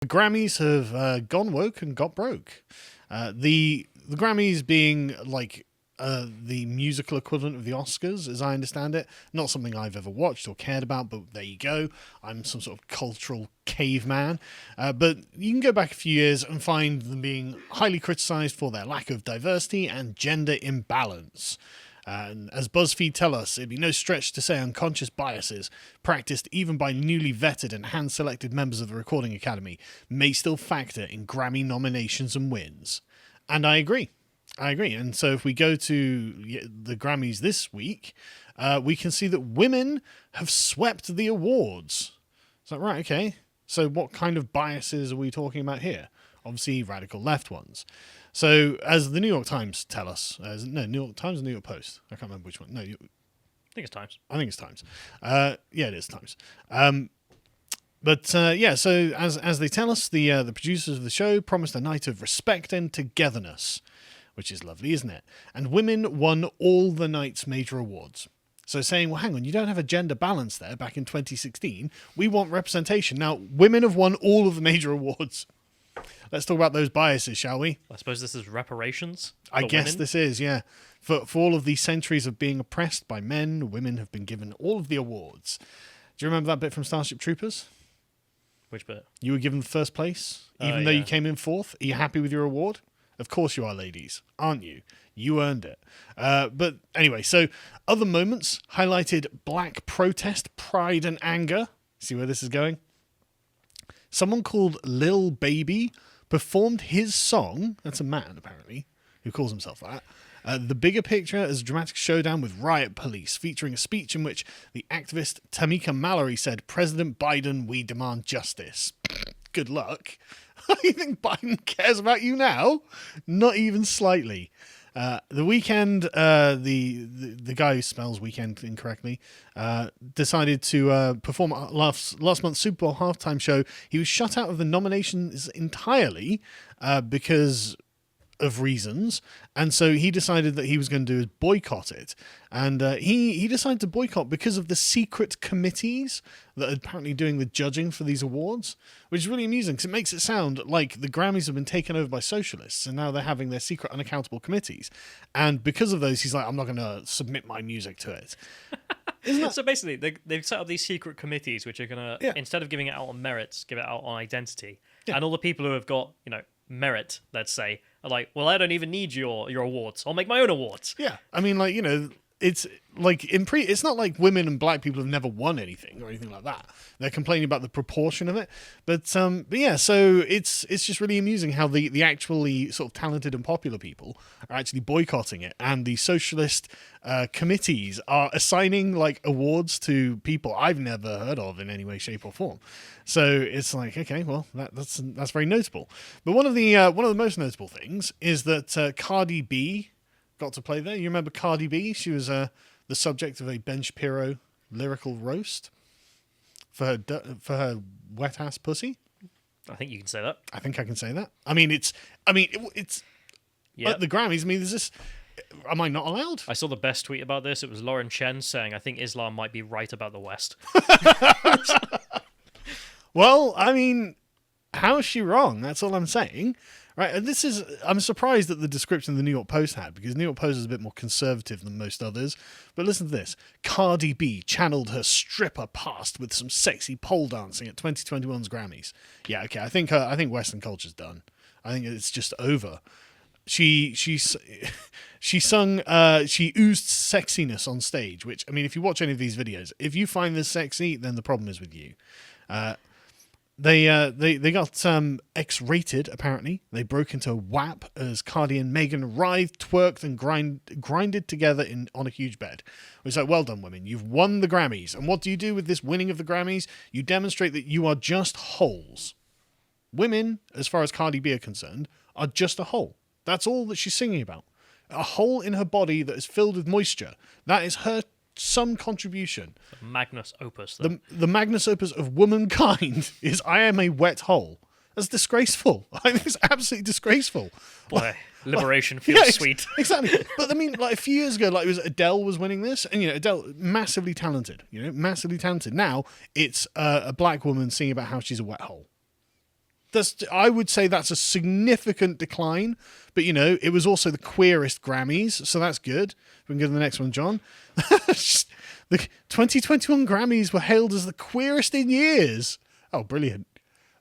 The Grammys have gone woke and got broke. The Grammys being like the musical equivalent of the Oscars, as I understand it. Not something I've ever watched or cared about, but there you go. I'm some sort of cultural caveman. But you can go back a few years and find them being highly criticised for their lack of diversity and gender imbalance. And as BuzzFeed tell us, it'd be no stretch to say unconscious biases, practiced even by newly vetted and hand-selected members of the Recording Academy, may still factor in Grammy nominations and wins. And I agree. And so if we go to the Grammys this week, we can see that women have swept the awards. Is that right? Okay. So what kind of biases are we talking about here? Obviously, radical left ones. So as the New York Times tell us, New York Times or New York Post? I can't remember which one. No, I think it's Times. I think it's Times. Yeah, it is Times. So as they tell us, the producers of the show promised a night of respect and togetherness, which is lovely, isn't it? And women won all the night's major awards. So saying, well, hang on, you don't have a gender balance there back in 2016. We want representation. Now, women have won all of the major awards. Let's talk about those biases, shall we? I suppose this is reparations. I guess this is, yeah. For all of these centuries of being oppressed by men, women have been given all of the awards. Do you remember that bit from Starship Troopers? Which bit? You were given the first place, even though you came in fourth. Are you happy with your award? Of course you are, ladies, aren't you? You earned it. But anyway, so other moments highlighted black protest, pride, and anger. See where this is going? Someone called Lil Baby performed his song. That's a man, apparently, who calls himself that. The bigger picture is a dramatic showdown with riot police, featuring a speech in which the activist Tamika Mallory said, "President Biden, we demand justice." Good luck. You think Biden cares about you now? Not even slightly. The Weeknd, the guy who spells weekend incorrectly, decided to perform last month's Super Bowl halftime show. He was shut out of the nominations entirely because of reasons, and so he decided that he was going to do is boycott it. And he decided to boycott because of the secret committees that are apparently doing the judging for these awards, which is really amusing because it makes it sound like the Grammys have been taken over by socialists and now they're having their secret unaccountable committees. And because of those, he's like, I'm not going to submit my music to it. So basically, they've set up these secret committees which are going to, instead of giving it out on merits, give it out on identity. Yeah. And all the people who have got, merit, let's say, are like, well, I don't even need your awards. I'll make my own awards. Yeah. I mean, it's like it's not like women and black people have never won anything or anything like that. They're complaining about the proportion of it. But yeah, so it's just really amusing how the actually sort of talented and popular people are actually boycotting it, and the socialist committees are assigning like awards to people I've never heard of in any way, shape, or form. So it's like, okay, well, that's very notable. But one of the most notable things is that Cardi B got to play there. You remember Cardi B? She was the subject of a Ben Shapiro lyrical roast for her wet ass pussy. I think you can say that. I think I can say that. I mean, it's at the Grammys. I mean, is this? Am I not allowed? I saw the best tweet about this. It was Lauren Chen saying, "I think Islam might be right about the West." Well, I mean, how is she wrong? That's all I'm saying. Right, and I'm surprised at the description the New York Post had, because New York Post is a bit more conservative than most others. But listen to this. Cardi B channeled her stripper past with some sexy pole dancing at 2021's Grammys. Yeah, okay, I think Western culture's done. I think it's just over. She sung, she oozed sexiness on stage, which, I mean, if you watch any of these videos, if you find this sexy, then the problem is with you. They got X-rated, apparently. They broke into WAP as Cardi and Megan writhed, twerked, and grinded together on a huge bed. It's like, well done, women. You've won the Grammys. And what do you do with this winning of the Grammys? You demonstrate that you are just holes. Women, as far as Cardi B are concerned, are just a hole. That's all that she's singing about. A hole in her body that is filled with moisture. That is her some contribution. The magnus opus. The magnus opus of womankind is I am a wet hole. That's disgraceful. I think it's absolutely disgraceful. Boy, liberation feels sweet. Exactly. But I mean, like a few years ago, like it was Adele was winning this, and Adele, massively talented. Massively talented. Now it's a black woman singing about how she's a wet hole. I would say that's a significant decline, but it was also the queerest Grammys, so that's good. We can go to the next one, John. The 2021 Grammys were hailed as the queerest in years. Oh, brilliant.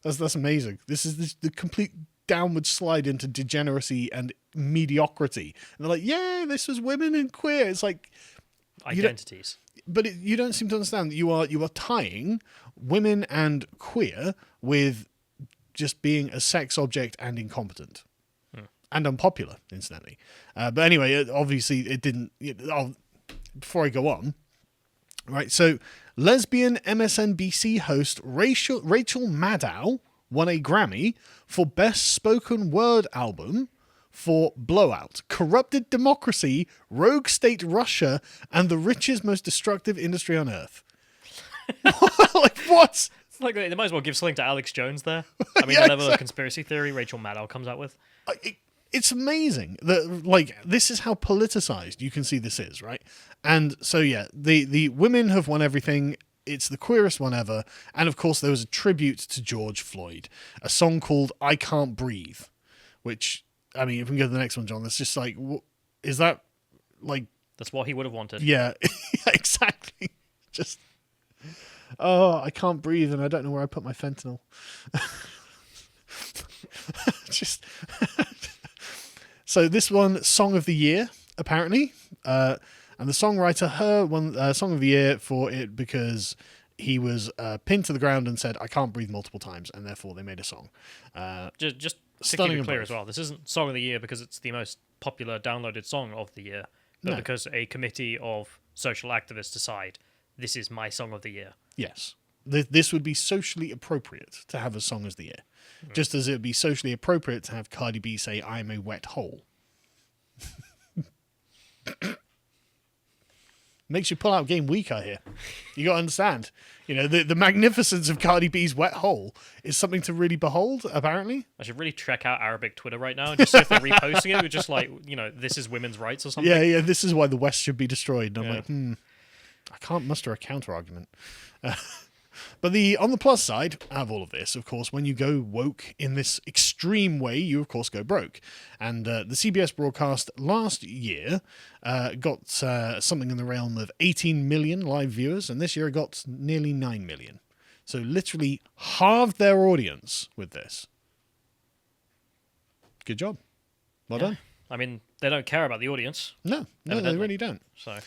That's amazing. This is the complete downward slide into degeneracy and mediocrity. And they're like, yeah, this was women and queer. It's like identities. But you don't seem to understand that you are tying women and queer with just being a sex object and incompetent and unpopular, incidentally. But anyway, obviously it didn't. Before I go on, right? So, lesbian MSNBC host Rachel Maddow won a Grammy for Best Spoken Word Album for Blowout, Corrupted Democracy, Rogue State Russia, and the Richest Most Destructive Industry on Earth. Like, what? It's like they might as well give something to Alex Jones there. I mean, the level of conspiracy theory Rachel Maddow comes out with. It's amazing that, like, this is how politicized you can see this is, right? And so, yeah, the women have won everything. It's the queerest one ever. And of course, there was a tribute to George Floyd, a song called I Can't Breathe, which, I mean, if we can go to the next one, John, that's just like, is that like... That's what he would have wanted. Yeah, exactly. Just, oh, I can't breathe and I don't know where I put my fentanyl. Just... So this one, Song of the Year, apparently. And the songwriter, won Song of the Year for it because he was pinned to the ground and said, I can't breathe multiple times, and therefore they made a song. Just to keep it clear as well, this isn't Song of the Year because it's the most popular downloaded song of the year, but because a committee of social activists decide, this is my Song of the Year. Yes. This would be socially appropriate to have a Song of the Year. Just as it would be socially appropriate to have Cardi B say, I'm a wet hole. Makes you pull out game weak, I hear. You got to understand. The magnificence of Cardi B's wet hole is something to really behold, apparently. I should really check out Arabic Twitter right now and just see if they're reposting it with just like, this is women's rights or something. Yeah, this is why the West should be destroyed. And I'm like, I can't muster a counter-argument. But on the plus side of all of this, of course, when you go woke in this extreme way, you, of course, go broke. And the CBS broadcast last year got something in the realm of 18 million live viewers, and this year it got nearly 9 million. So literally halved their audience with this. Good job. Well done. I mean, they don't care about the audience. No, they really don't. So...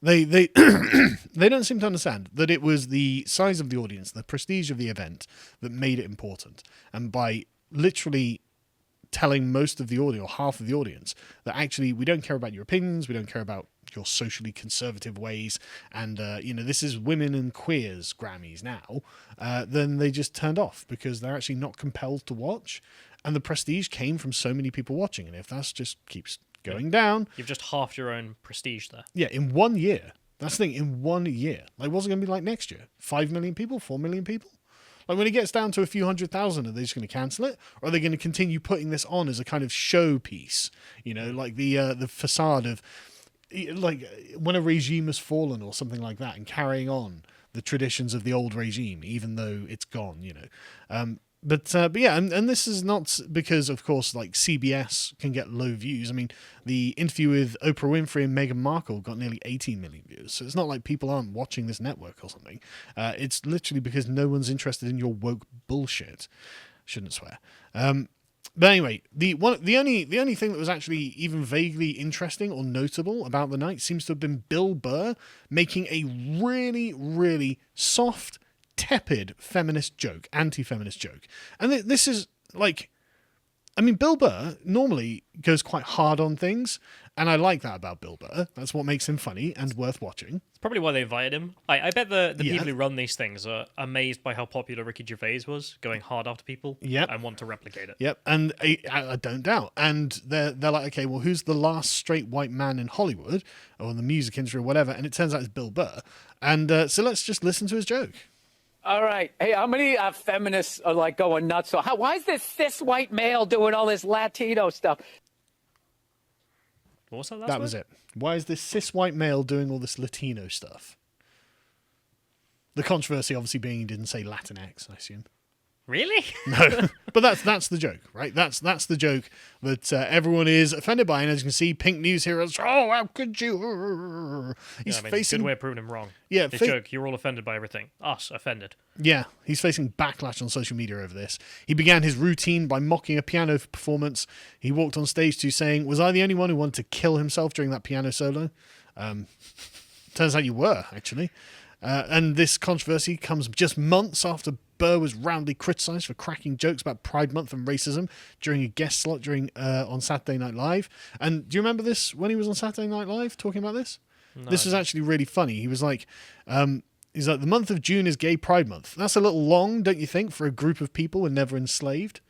They they don't seem to understand that it was the size of the audience, the prestige of the event that made it important. And by literally telling most of the audience, or half of the audience, that actually we don't care about your opinions, we don't care about your socially conservative ways, and this is women and queers Grammys now, then they just turned off because they're actually not compelled to watch. And the prestige came from so many people watching. And if that just keeps going down... You've just halved your own prestige there. Yeah, in 1 year. That's the thing, in 1 year. Like, what's it going to be like next year? 5 million people? 4 million people? Like, when it gets down to a few 100,000, are they just going to cancel it? Or are they going to continue putting this on as a kind of showpiece? Like the facade of... Like, when a regime has fallen or something like that, and carrying on the traditions of the old regime, even though it's gone, But yeah, and this is not because, of course, like CBS can get low views. I mean, the interview with Oprah Winfrey and Meghan Markle got nearly 18 million views. So it's not like people aren't watching this network or something. It's literally because no one's interested in your woke bullshit. Shouldn't swear. But anyway, the only thing that was actually even vaguely interesting or notable about the night seems to have been Bill Burr making a really, really soft, tepid feminist joke, anti-feminist joke. And this is like, I mean, Bill Burr normally goes quite hard on things, and I like that about Bill Burr. That's what makes him funny and worth watching. It's probably why they invited him. I bet the people who run these things are amazed by how popular Ricky Gervais was, going hard after people and want to replicate it. Yep, and I don't doubt. And they're like, okay, well, who's the last straight white man in Hollywood or in the music industry or whatever? And it turns out it's Bill Burr. And so let's just listen to his joke. All right. Hey, how many feminists are like going nuts? So why is this cis white male doing all this Latino stuff? What was that last That word? was it. Why is this cis white male doing all this Latino stuff? The controversy obviously being he didn't say Latinx, I assume. Really? No, but that's the joke, right? That's the joke that everyone is offended by, and as you can see, Pink News heroes. Oh, how could you? He's facing good way of proving him wrong. Yeah, this joke. You're all offended by everything. Us offended. Yeah, he's facing backlash on social media over this. He began his routine by mocking a piano performance. He walked on stage to saying, "Was I the only one who wanted to kill himself during that piano solo?" Turns out you were, actually. And this controversy comes just months after Burr was roundly criticised for cracking jokes about Pride Month and racism during a guest slot on Saturday Night Live. And do you remember this when he was on Saturday Night Live talking about this? No. This was actually really funny. He was like, the month of June is Gay Pride Month. That's a little long, don't you think, for a group of people who were never enslaved?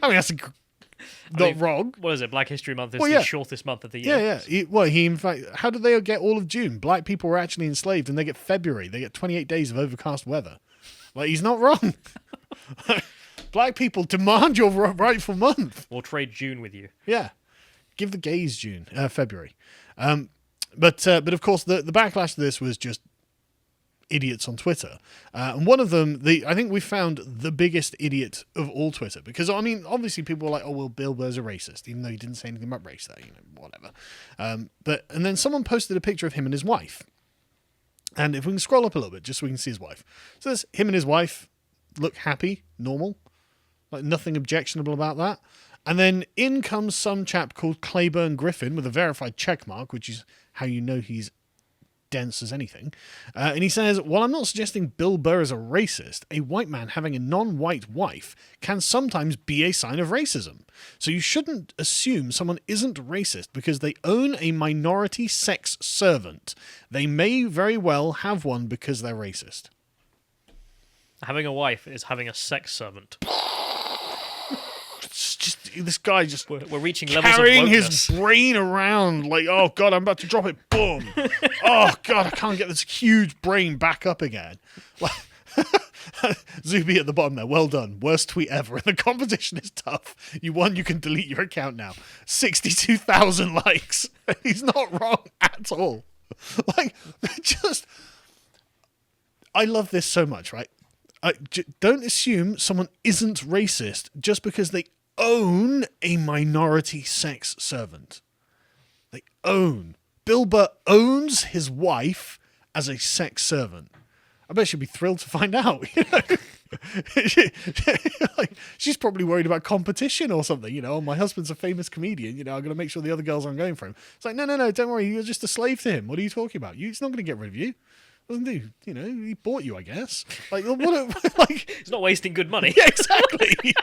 I mean, that's wrong. What is it? Black History Month is the shortest month of the year. Yeah. He in fact, how did they get all of June? Black people were actually enslaved, and they get February. They get 28 days of overcast weather. Like, he's not wrong. Black people demand your rightful month. We'll trade June with you. Yeah, give the gays February. But of course, the backlash to this was just idiots on Twitter, and one of them, I think we found the biggest idiot of all Twitter, because I mean, obviously people were like, "Oh well, Bill Burr's a racist," even though he didn't say anything about race there, whatever. And then someone posted a picture of him and his wife, and if we can scroll up a little bit, just so we can see his wife. So there's him and his wife, look happy, normal, like nothing objectionable about that. And then in comes some chap called Claiborne Griffin with a verified check mark, which is how you know he's dense as anything, and he says, "While I'm not suggesting Bill Burr is a racist, a white man having a non-white wife can sometimes be a sign of racism. So you shouldn't assume someone isn't racist because they own a minority sex servant. They may very well have one because they're racist." Having a wife is having a sex servant. This guy just we're reaching levels of carrying wokeness. His brain around like, oh god, I'm about to drop it. Boom. Oh god, I can't get this huge brain back up again. Zuby at the bottom there. Well done. Worst tweet ever. And the competition is tough. You won. You can delete your account now. 62,000 likes. He's not wrong at all. Like, I love this so much, right? Don't assume someone isn't racist just because they own a minority sex servant. They own. Bill Burr owns his wife as a sex servant. I bet she'd be thrilled to find out. She's probably worried about competition or something. Oh, my husband's a famous comedian. I'm going to make sure the other girls aren't going for him. It's like, no, don't worry. You're just a slave to him. What are you talking about? He's not going to get rid of you. Doesn't he? He bought you, I guess. Like, he's not wasting good money. Yeah, exactly.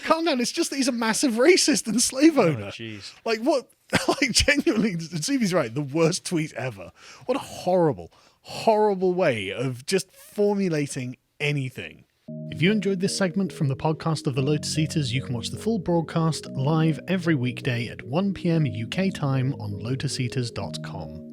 Calm down. It's just that he's a massive racist and slave owner. Jeez. Like, what? Like, genuinely, Zuby's right. The worst tweet ever. What a horrible, horrible way of just formulating anything. If you enjoyed this segment from the podcast of the Lotus Eaters, you can watch the full broadcast live every weekday at 1 p.m. UK time on lotuseaters.com.